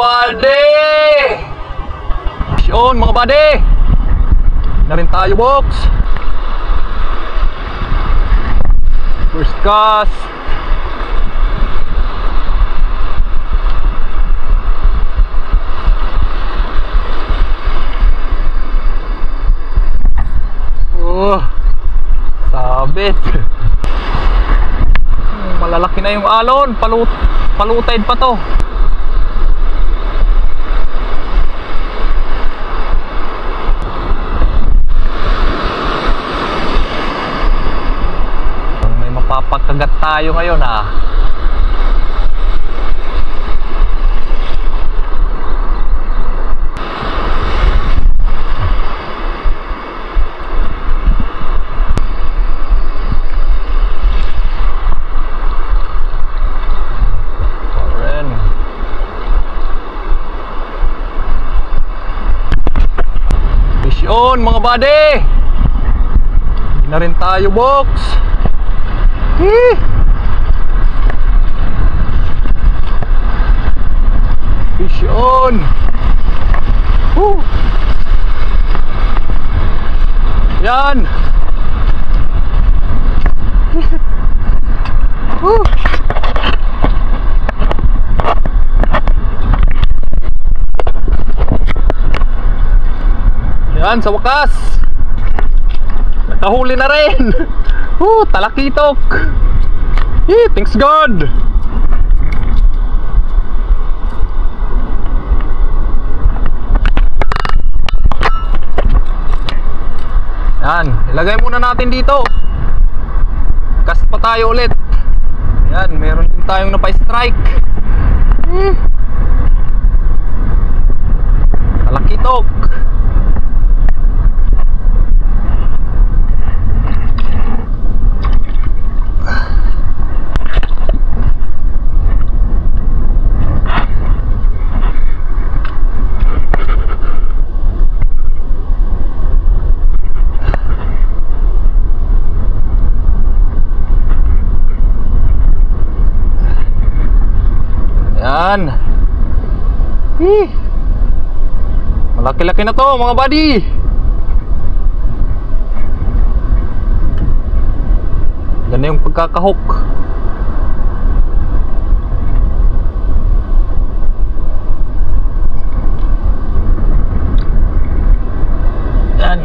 buddy! Yun mga buddy! Na rin tayo box. First cast. Oh, sabit. Malalaki na yung alon. Palutide pa to. May mapapagkagat tayo ngayon ah. Yun mga buddy, hindi na rin tayo box. Fish on. Yan. Yan, sa wakas nakahuli na rin. Talakitok. Thanks God. Yan, ilagay muna natin dito. Cast pa tayo ulit. Yan, meron din tayong napay-strike. Talakitok. Yan. Malaki-laki na to mga buddy. Ganda yung pagkakahook. Yan.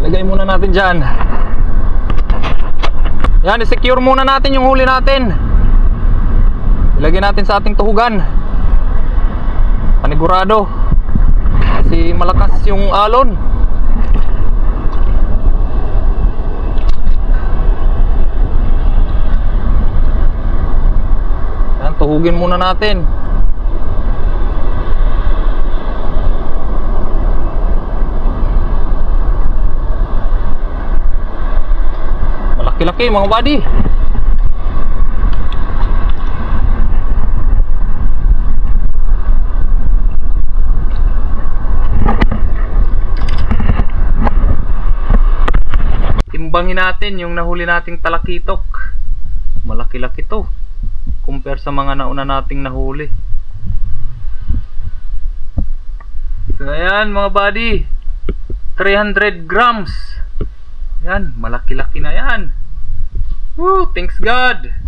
Lagay muna natin dyan. Yan, i-secure muna natin yung huli natin. Ilagay natin sa ating tuhugan. Panigurado. Kasi malakas yung alon. Yan, tuhugin muna natin. Malaki-laki mga buddy. Timbangin natin yung nahuli nating talakitok. Malaki-laki to compare sa mga nauna nating nahuli. So ayan mga buddy, 300 grams. Yan, malaki-laki na yan. Thanks God.